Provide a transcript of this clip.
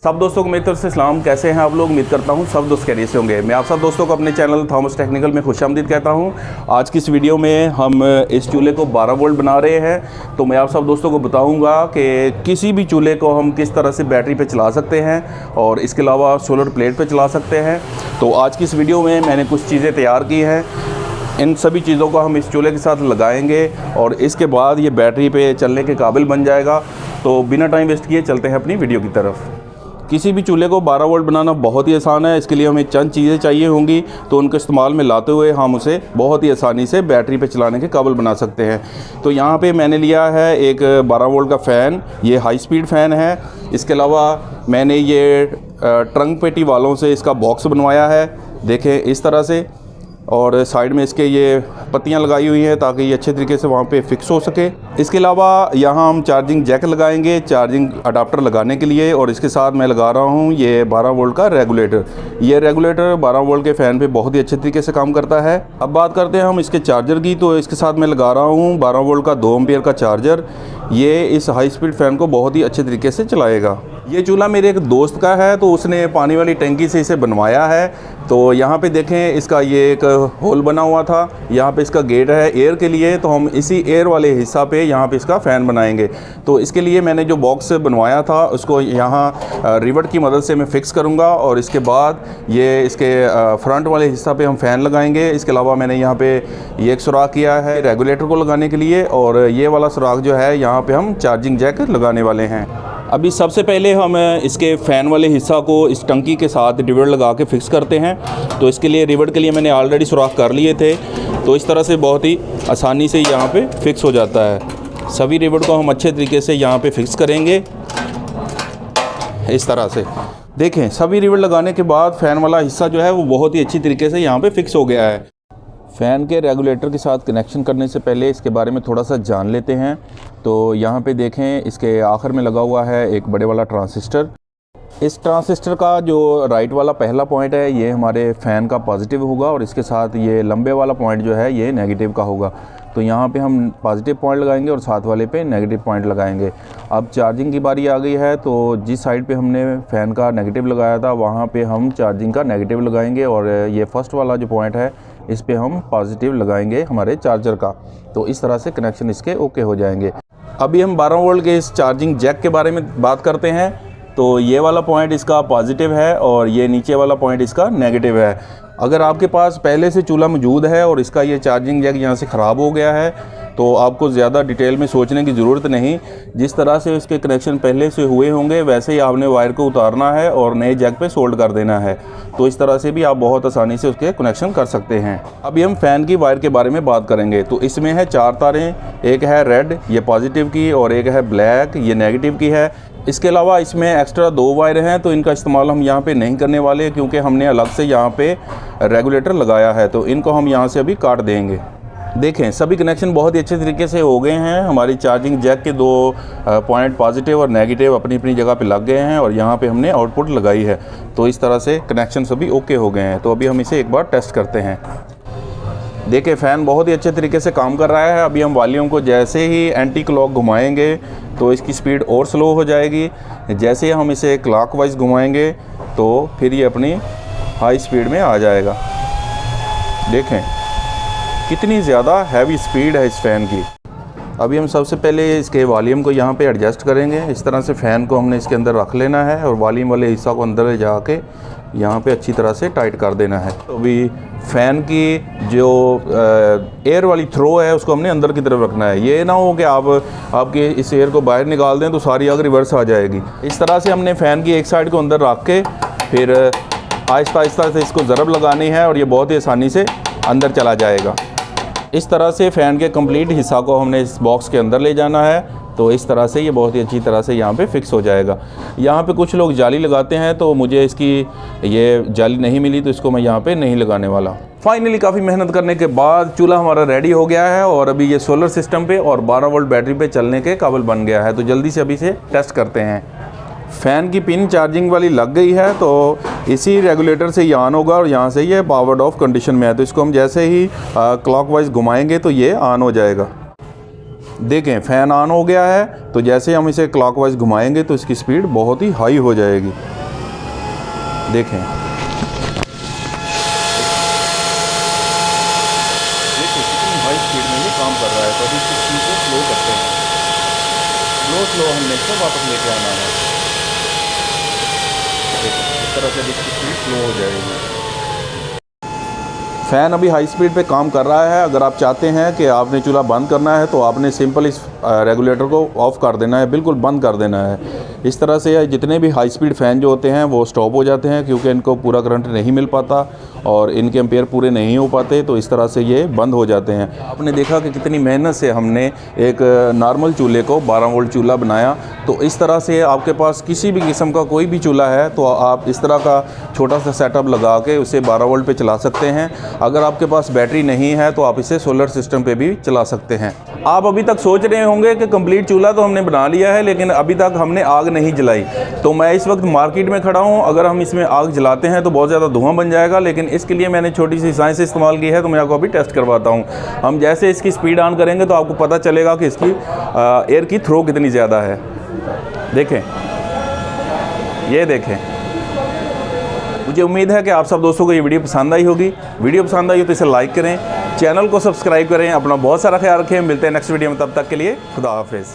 सब दोस्तों को मेरी तरफ से सलाम। कैसे हैं आप लोग? उम्मीद करता हूं सब दोस्त खैरियत से होंगे। मैं आप सब दोस्तों को अपने चैनल थॉमस टेक्निकल में खुशामदीद कहता हूं। आज की इस वीडियो में हम इस चूल्हे को 12 वोल्ट बना रहे हैं। तो मैं आप सब दोस्तों को बताऊंगा कि किसी भी चूल्हे को हम किस तरह से बैटरी पे चला सकते हैं और इसके अलावा सोलर प्लेट पे चला सकते हैं। तो आज की इस वीडियो में मैंने कुछ चीज़ें तैयार की हैं। इन सभी चीज़ों को हम इस चूल्हे के साथ लगाएंगे और इसके बाद ये बैटरी पे चलने के काबिल बन जाएगा। तो बिना टाइम वेस्ट किए चलते हैं अपनी वीडियो की तरफ। किसी भी चूल्हे को 12 वोल्ट बनाना बहुत ही आसान है। इसके लिए हमें चंद चीज़ें चाहिए होंगी, तो उनके इस्तेमाल में लाते हुए हम उसे बहुत ही आसानी से बैटरी पे चलाने के काबिल बना सकते हैं। तो यहाँ पे मैंने लिया है एक 12 वोल्ट का फ़ैन। ये हाई स्पीड फ़ैन है। इसके अलावा मैंने ये ट्रंक पेटी वालों से इसका बॉक्स बनवाया है, देखें इस तरह से। और साइड में इसके ये पत्तियां लगाई हुई हैं ताकि ये अच्छे तरीके से वहाँ पे फिक्स हो सके। इसके अलावा यहाँ हम चार्जिंग जैक लगाएंगे चार्जिंग अडाप्टर लगाने के लिए, और इसके साथ मैं लगा रहा हूँ ये 12 वोल्ट का रेगुलेटर। ये रेगुलेटर 12 वोल्ट के फ़ैन पे बहुत ही अच्छे तरीके से काम करता है। अब बात करते हैं हम इसके चार्जर की। तो इसके साथ मैं लगा रहा हूँ 12 वोल्ट का 2 एम्पियर का चार्जर। ये इस हाई स्पीड फ़ैन को बहुत ही अच्छे तरीके से चलाएगा। ये चूल्हा मेरे एक दोस्त का है, तो उसने पानी वाली टंकी से इसे बनवाया है। तो यहाँ पे देखें इसका ये एक होल बना हुआ था, यहाँ पे इसका गेट है एयर के लिए। तो हम इसी एयर वाले हिस्सा पे यहाँ पे इसका फ़ैन बनाएंगे। तो इसके लिए मैंने जो बॉक्स बनवाया था उसको यहाँ रिवट की मदद से मैं फ़िक्स करूँगा, और इसके बाद ये इसके फ्रंट वाले हिस्सा पे हम फ़ैन लगाएंगे। इसके अलावा मैंने यहाँ पे ये एक सुराख किया है रेगुलेटर को लगाने के लिए, और ये वाला सुराख जो है यहाँ पे हम चार्जिंग जैक लगाने वाले हैं। अभी सबसे पहले हम इसके फ़ैन वाले हिस्सा को इस टंकी के साथ रिवट लगा के फ़िक्स करते हैं। तो इसके लिए रिवट के लिए मैंने ऑलरेडी सुराख कर लिए थे, तो इस तरह से बहुत ही आसानी से यहाँ पे फ़िक्स हो जाता है। सभी रिवट को हम अच्छे तरीके से यहाँ पे फ़िक्स करेंगे इस तरह से। देखें सभी रिवट लगाने के बाद फ़ैन वाला हिस्सा जो है वो बहुत ही अच्छी तरीके से यहाँ पे फ़िक्स हो गया है। फ़ैन के रेगुलेटर के साथ कनेक्शन करने से पहले इसके बारे में थोड़ा सा जान लेते हैं। तो यहाँ पे देखें इसके आखिर में लगा हुआ है एक बड़े वाला ट्रांसिस्टर। इस ट्रांसिस्टर का जो राइट वाला पहला पॉइंट है ये हमारे फ़ैन का पॉजिटिव होगा, और इसके साथ ये लंबे वाला पॉइंट जो है ये नेगेटिव का होगा। तो यहाँ पे हम पॉजिटिव पॉइंट लगाएंगे और साथ वाले पे नेगेटिव पॉइंट लगाएंगे। अब चार्जिंग की बारी आ गई है, तो जिस साइड पे हमने फ़ैन का नेगेटिव लगाया था वहाँ पे हम चार्जिंग का नेगेटिव लगाएंगे, और ये फर्स्ट वाला जो पॉइंट है इस पे हम पॉजिटिव लगाएंगे हमारे चार्जर का। तो इस तरह से कनेक्शन इसके ओके हो जाएंगे। अभी हम 12 वोल्ट के इस चार्जिंग जैक के बारे में बात करते हैं। तो ये वाला पॉइंट इसका पॉजिटिव है और ये नीचे वाला पॉइंट इसका नेगेटिव है। अगर आपके पास पहले से चूल्हा मौजूद है और इसका ये चार्जिंग जैक यहाँ से ख़राब हो गया है तो आपको ज़्यादा डिटेल में सोचने की ज़रूरत नहीं। जिस तरह से इसके कनेक्शन पहले से हुए होंगे वैसे ही आपने वायर को उतारना है और नए जैक पे सोल्ड कर देना है। तो इस तरह से भी आप बहुत आसानी से उसके कनेक्शन कर सकते हैं। अभी हम फ़ैन की वायर के बारे में बात करेंगे। तो इसमें है 4 तारें, एक है रेड ये पॉजिटिव की, और एक है ब्लैक ये नेगेटिव की है। इसके अलावा इसमें एक्स्ट्रा 2 वायर हैं, तो इनका इस्तेमाल हम यहाँ पे नहीं करने वाले क्योंकि हमने अलग से यहाँ पे रेगुलेटर लगाया है। तो इनको हम यहाँ से अभी काट देंगे। देखें सभी कनेक्शन बहुत ही अच्छे तरीके से हो गए हैं। हमारी चार्जिंग जैक के 2 पॉइंट पॉजिटिव और नेगेटिव अपनी अपनी जगह पे लग गए हैं, और यहाँ पे हमने आउटपुट लगाई है। तो इस तरह से कनेक्शन सभी ओके हो गए हैं। तो अभी हम इसे एक बार टेस्ट करते हैं। देखिए फ़ैन बहुत ही अच्छे तरीके से काम कर रहा है। अभी हम वॉल्यूम को जैसे ही एंटी क्लॉक घुमाएंगे तो इसकी स्पीड और स्लो हो जाएगी। जैसे ही हम इसे क्लॉकवाइज घुमाएंगे तो फिर ये अपनी हाई स्पीड में आ जाएगा। देखें कितनी ज़्यादा हैवी स्पीड है इस फ़ैन की। अभी हम सबसे पहले इसके वॉल्यूम को यहाँ पे एडजस्ट करेंगे। इस तरह से फ़ैन को हमने इसके अंदर रख लेना है और वॉल्यूम वाले हिस्सा को अंदर ले जाके यहाँ पे अच्छी तरह से टाइट कर देना है। तो अभी फ़ैन की जो एयर वाली थ्रो है उसको हमने अंदर की तरफ रखना है। ये ना हो कि आपके इस एयर को बाहर निकाल दें तो सारी आग रिवर्स आ जाएगी। इस तरह से हमने फ़ैन की एक साइड को अंदर रख के फिर आहिस्ता आहिस्ता से इसको ज़रब लगानी है, और ये बहुत ही आसानी से अंदर चला जाएगा। इस तरह से फ़ैन के कंप्लीट हिस्सा को हमने इस बॉक्स के अंदर ले जाना है। तो इस तरह से ये बहुत ही अच्छी तरह से यहाँ पे फिक्स हो जाएगा। यहाँ पे कुछ लोग जाली लगाते हैं, तो मुझे इसकी ये जाली नहीं मिली तो इसको मैं यहाँ पे नहीं लगाने वाला। फाइनली काफ़ी मेहनत करने के बाद चूल्हा हमारा रेडी हो गया है, और अभी ये सोलर सिस्टम पे और 12 वोल्ट बैटरी पे चलने के काबिल बन गया है। तो जल्दी से अभी से टेस्ट करते हैं। फ़ैन की पिन चार्जिंग वाली लग गई है, तो इसी रेगुलेटर से ये ऑन होगा और यहाँ से ये पावर्ड ऑफ कंडीशन में है। तो इसको हम जैसे ही क्लॉकवाइज घुमाएंगे तो ये ऑन हो जाएगा। देखें फ़ैन ऑन हो गया है, तो जैसे हम इसे क्लॉकवाइज घुमाएंगे तो इसकी स्पीड बहुत ही हाई हो जाएगी। देखें कितनी हाई स्पीड में ये काम कर रहा है। तो अभी इस स्पीड को स्लो करते हैं, स्लो हमने इसको वापस लेके आना है। देखिए इस तरह से इसकी स्पीड स्लो हो जाएगी। फ़ैन अभी हाई स्पीड पे काम कर रहा है। अगर आप चाहते हैं कि आपने चूल्हा बंद करना है तो आपने सिंपल इस रेगुलेटर को ऑफ़ कर देना है, बिल्कुल बंद कर देना है। इस तरह से जितने भी हाई स्पीड फ़ैन जो होते हैं वो स्टॉप हो जाते हैं, क्योंकि इनको पूरा करंट नहीं मिल पाता और इनके एम्पेयर पूरे नहीं हो पाते, तो इस तरह से ये बंद हो जाते हैं। आपने देखा कि कितनी मेहनत से हमने एक नॉर्मल चूल्हे को 12 वोल्ट चूल्हा बनाया। तो इस तरह से आपके पास किसी भी किस्म का कोई भी चूल्हा है तो आप इस तरह का छोटा सा सेटअप लगा के उसे 12 वोल्ट पे चला सकते हैं। अगर आपके पास बैटरी नहीं है तो आप इसे सोलर सिस्टम पे भी चला सकते हैं। आप अभी तक सोच रहे होंगे कि कंप्लीट चूल्हा तो हमने बना लिया है, लेकिन अभी तक हमने आग नहीं जलाई। तो मैं इस वक्त मार्केट में खड़ा हूँ। अगर हम इसमें आग जलाते हैं तो बहुत ज़्यादा धुआं बन जाएगा, लेकिन इसके लिए मैंने छोटी सी साइंस इस्तेमाल की है, तो मैं आपको अभी टेस्ट करवाता हूँ। हम जैसे इसकी स्पीड ऑन करेंगे तो आपको पता चलेगा कि इसकी एयर की थ्रो कितनी ज़्यादा है। देखें, ये देखें। मुझे उम्मीद है कि आप सब दोस्तों को ये वीडियो पसंद आई होगी। वीडियो पसंद आई हो तो इसे लाइक करें, चैनल को सब्सक्राइब करें। अपना बहुत सारा ख्याल रखें। मिलते हैं नेक्स्ट वीडियो में, तब तक के लिए खुदा हाफिज़।